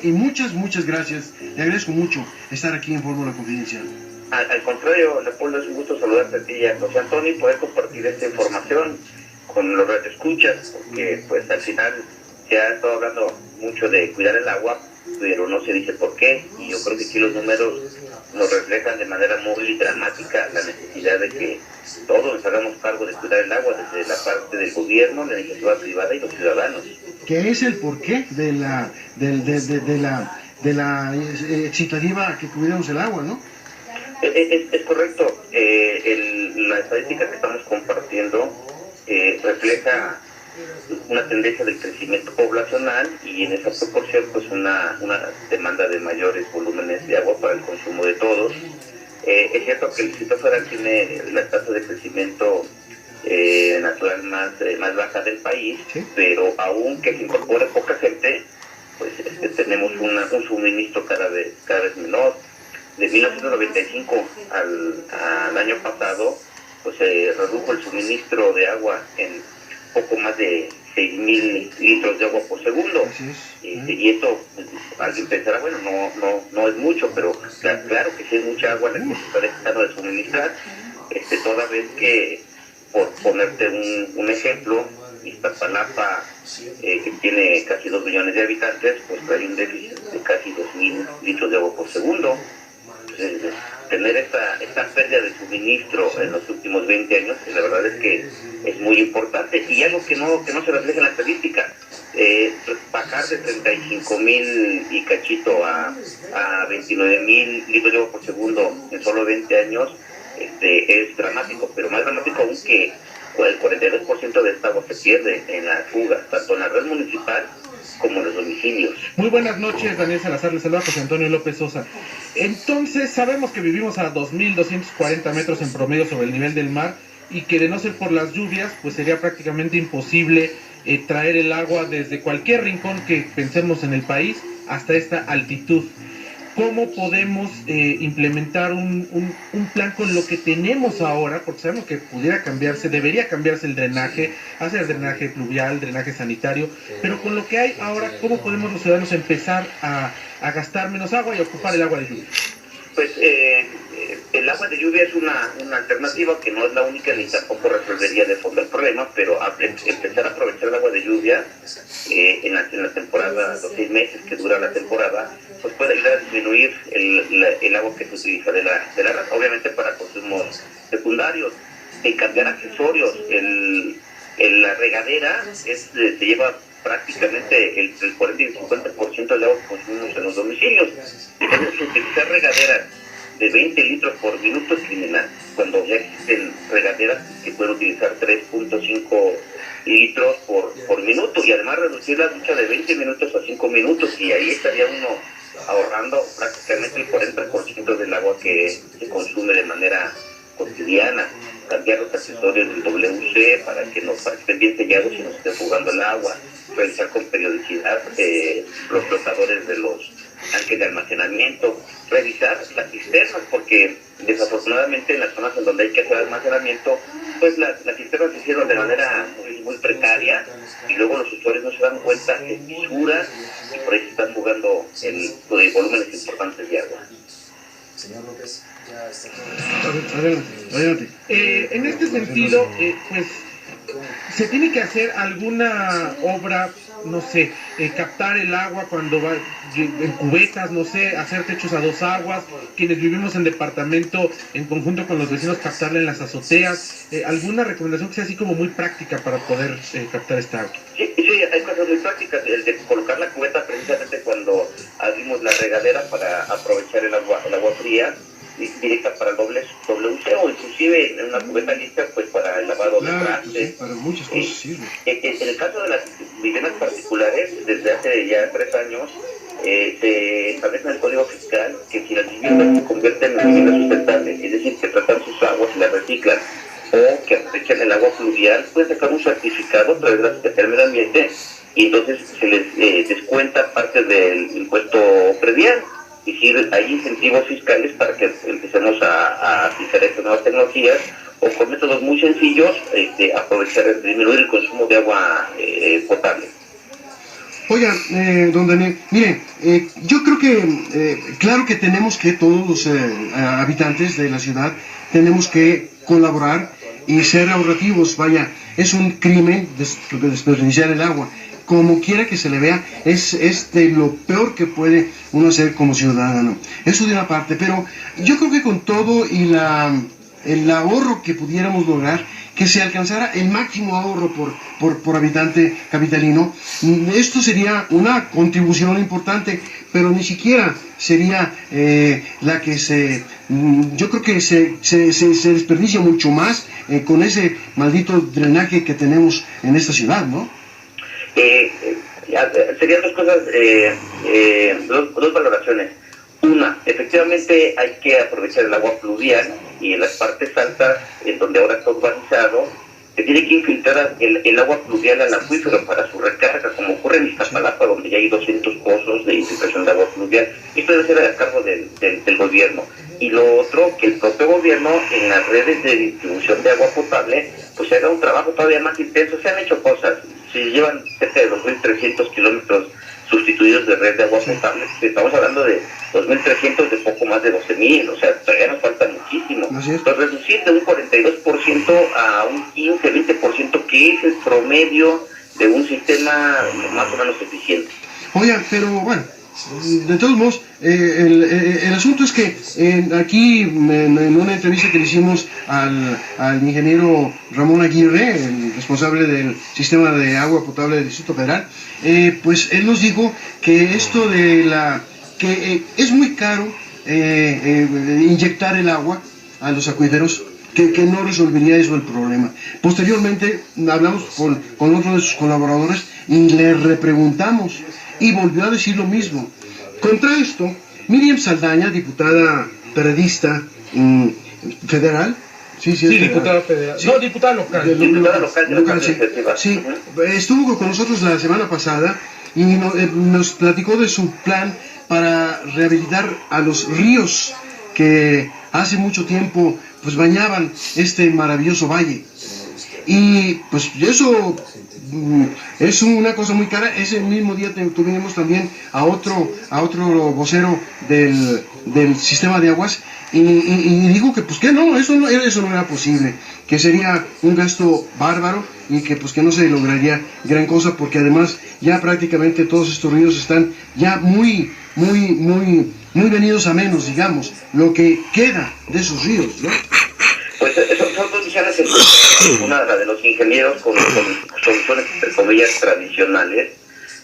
Y muchas gracias. Le agradezco mucho estar aquí en Fórmula Confidencial. Al contrario, Leopoldo, es un gusto saludarte a ti y a José Antonio y poder compartir esta información con los radioescuchas, porque pues al final se ha estado hablando mucho de cuidar el agua, pero no se dice por qué, y yo creo que aquí los números nos reflejan de manera muy dramática la necesidad de que todos nos hagamos cargo de cuidar el agua, desde la parte del gobierno, la iniciativa privada y los ciudadanos. ¿Qué es el porqué de la excitativa a que cuidemos el agua, no? Es correcto. La estadística que estamos compartiendo refleja una tendencia del crecimiento poblacional y en esa proporción pues una demanda de mayores volúmenes de agua para el consumo de todos. Es cierto que el Distrito Federal tiene la tasa de crecimiento natural más baja del país, ¿sí? Pero aunque se incorpore poca gente, pues tenemos un suministro cada vez menor. De 1995 al año pasado, pues se redujo el suministro de agua en poco más de 6,000 litros de agua por segundo. Y esto, alguien pensará, bueno, no es mucho, pero claro que sí es mucha agua la que se está dejando de suministrar, toda vez que, por ponerte un ejemplo, Iztapalapa, que tiene casi 2 millones de habitantes, pues hay un déficit de casi 2,000 litros de agua por segundo. Tener esta pérdida de suministro en los últimos 20 años, la verdad es que es muy importante, y algo que no se refleja en la estadística, bajar de 35,000 y cachito a 29,000 litros de agua por segundo en solo 20 años, es dramático, pero más dramático aún que el 42% de esta agua se pierde en la fuga, tanto en la red municipal como en los domicilios. Muy buenas noches, Daniel Salazar, le saluda José Antonio López Sosa. Entonces, sabemos que vivimos a 2,240 metros en promedio sobre el nivel del mar y que de no ser por las lluvias, pues sería prácticamente imposible traer el agua desde cualquier rincón que pensemos en el país hasta esta altitud. ¿Cómo podemos implementar un plan con lo que tenemos ahora? Porque sabemos que pudiera cambiarse, debería cambiarse el drenaje, hacer drenaje pluvial, drenaje sanitario, pero con lo que hay ahora, ¿cómo podemos los ciudadanos empezar a gastar menos agua y a ocupar el agua de lluvia? Pues el agua de lluvia es una alternativa que no es la única ni tampoco resolvería de fondo el problema, pero empezar a aprovechar el agua de lluvia en la temporada, los 6 meses que dura la temporada, pues puede ayudar a disminuir el agua que se utiliza de la red, obviamente para consumos secundarios, de cambiar accesorios. La regadera se lleva prácticamente el 40 y el 50% del agua que consumimos en los domicilios. Entonces, utilizar regaderas de 20 litros por minuto es criminal, cuando ya existen regaderas que pueden utilizar 3.5 litros por minuto, y además reducir la ducha de 20 minutos a 5 minutos, y ahí estaría uno ahorrando prácticamente el 40% del agua que se consume de manera cotidiana. Cambiar los accesorios del WC para que estén bien sellados y no se esté fugando el agua, revisar con periodicidad los flotadores de los tanques de almacenamiento, revisar las cisternas, porque desafortunadamente en las zonas en donde hay que hacer almacenamiento, pues las cisternas se hicieron de manera muy precaria, y luego los usuarios no se dan cuenta de fisuras y por ahí se están fugando volúmenes importantes de agua. Señor López, ya está Adelante. En este sentido, pues, se tiene que hacer alguna obra, no sé, captar el agua cuando va en cubetas, no sé, hacer techos a 2 aguas, quienes vivimos en departamento, en conjunto con los vecinos, captarla en las azoteas, alguna recomendación que sea así como muy práctica para poder captar esta agua. Sí, hay cosas muy prácticas, el de colocar la cubeta precisamente cuando abrimos la regadera para aprovechar el agua fría directa para el WC, o inclusive en una cubeta lista pues para el lavado de trastes. Sí, para muchas cosas sirve. En el caso de las viviendas particulares, desde hace ya 3 años, se establece en el Código Fiscal que si las viviendas se convierten en viviendas sustentables, es decir, que tratan sus aguas y las reciclan, o que aprovechan el agua fluvial, pueden sacar un certificado a través de la Secretaría del Medio Ambiente, y entonces se les descuenta parte del impuesto predial. Es decir, hay incentivos fiscales para que empecemos a aplicar estas nuevas tecnologías, o con métodos muy sencillos, disminuir el consumo de agua potable. Oiga, don Daniel, mire, yo creo que, claro que tenemos que todos los habitantes de la ciudad, tenemos que colaborar y ser ahorrativos. Vaya, es un crimen desperdiciar el agua. Como quiera que se le vea, es de lo peor que puede uno hacer como ciudadano. Eso de una parte, pero yo creo que con todo y el ahorro que pudiéramos lograr, que se alcanzara el máximo ahorro por habitante capitalino, esto sería una contribución importante, pero ni siquiera sería la que yo creo que se desperdicia mucho más con ese maldito drenaje que tenemos en esta ciudad, ¿no? Serían dos cosas, dos valoraciones. Una, efectivamente hay que aprovechar el agua pluvial, y en las partes altas, en donde ahora está urbanizado, se tiene que infiltrar el agua pluvial al acuífero para su recarga, como ocurre en Iztapalapa, donde ya hay 200 pozos de infiltración de agua pluvial. Esto debe ser a cargo del gobierno. Y lo otro, que el propio gobierno en las redes de distribución de agua potable pues haga un trabajo todavía más intenso. Se han hecho cosas, se llevan cerca de 2.300 kilómetros sustituidos de red de agua potable. Estamos hablando de 2.300 de poco más de 12.000, o sea, todavía nos falta muchísimo. Entonces, reducir de un 42% a un 15-20%, que es el promedio de un sistema más o menos eficiente. Oigan, pero bueno, de todos modos, el asunto es que aquí, en una entrevista que le hicimos al ingeniero Ramón Aguirre, el responsable del sistema de agua potable del Distrito Federal, pues él nos dijo que esto que es muy caro inyectar el agua a los acuíferos, que no resolvería eso el problema. Posteriormente hablamos con otro de sus colaboradores y le repreguntamos y volvió a decir lo mismo. Contra esto, Miriam Saldaña, diputada periodista federal, sí, diputada federal, sí, no, diputada local, local, sí, estuvo con nosotros la semana pasada y nos platicó de su plan para rehabilitar a los ríos que hace mucho tiempo pues bañaban este maravilloso valle. Y pues eso es una cosa muy cara. Ese mismo día tuvimos también a otro vocero del sistema de aguas y dijo que pues que no, eso no era posible, que sería un gasto bárbaro y que pues que no se lograría gran cosa, porque además ya prácticamente todos estos ríos están ya muy venidos a menos, digamos, lo que queda de esos ríos, ¿no? Pues son dos visiones, una la de los ingenieros con soluciones entre comillas tradicionales,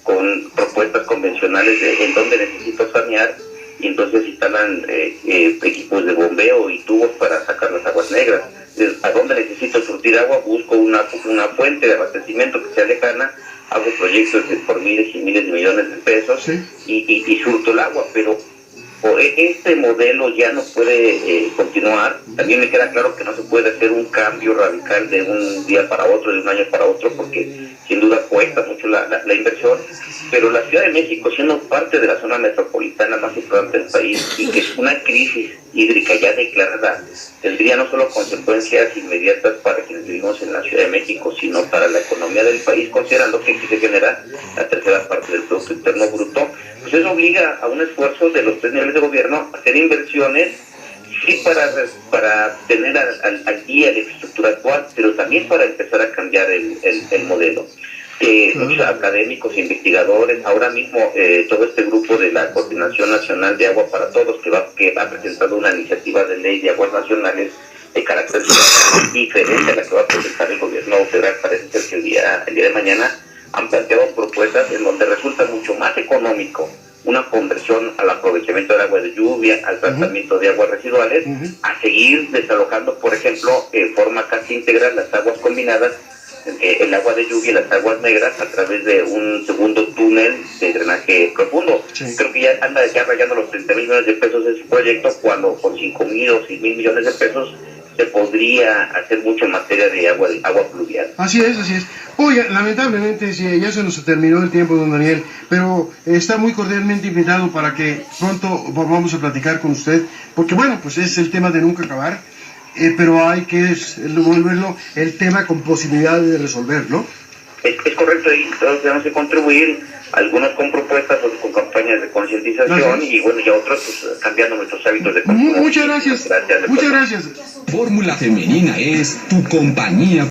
con propuestas convencionales de en dónde necesito sanear, y entonces instalan equipos de bombeo y tubos para sacar las aguas negras. A dónde necesito surtir agua, busco una fuente de abastecimiento que sea lejana, hago proyectos por miles y miles de millones de pesos, ¿sí? y surto el agua, pero este modelo ya no puede continuar. También me queda claro que no se puede hacer un cambio radical de un día para otro, de un año para otro, porque sin duda cuesta mucho la inversión, pero la Ciudad de México, siendo parte de la zona metropolitana más importante del país, y que es una crisis hídrica ya declarada, tendría no solo consecuencias inmediatas para quienes vivimos en la Ciudad de México, sino para la economía del país, considerando que aquí se genera la tercera parte del Producto Interno Bruto. Pues eso obliga a un esfuerzo de los tres niveles de gobierno a hacer inversiones, sí, para tener al día la infraestructura actual, pero también para empezar a cambiar el modelo. Muchos académicos e investigadores, ahora mismo todo este grupo de la Coordinación Nacional de Agua para Todos, que ha presentado una iniciativa de ley de aguas nacionales de carácter diferente a la que va a presentar el gobierno federal, parece ser que el día de mañana, han planteado propuestas en donde resulta mucho más económico una conversión al aprovechamiento del agua de lluvia, al tratamiento de aguas residuales, a seguir desalojando, por ejemplo, en forma casi integral las aguas combinadas, el agua de lluvia y las aguas negras, a través de un segundo túnel de drenaje profundo. Sí. Creo que ya anda rayando los 30 mil millones de pesos de su proyecto, cuando con 5 mil o 6 mil millones de pesos se podría hacer mucho en materia de agua pluvial. Así es. Oye, lamentablemente ya se nos terminó el tiempo, don Daniel, pero está muy cordialmente invitado para que pronto volvamos a platicar con usted, porque bueno, pues es el tema de nunca acabar, pero hay que volverlo el tema con posibilidad de resolverlo. Es correcto, y todos tenemos que contribuir, algunos con propuestas, otros con campañas de concientización y bueno, y otros pues, cambiando nuestros hábitos de consumo. Muchas gracias. Muchas gracias. Fórmula Femenina es tu compañía.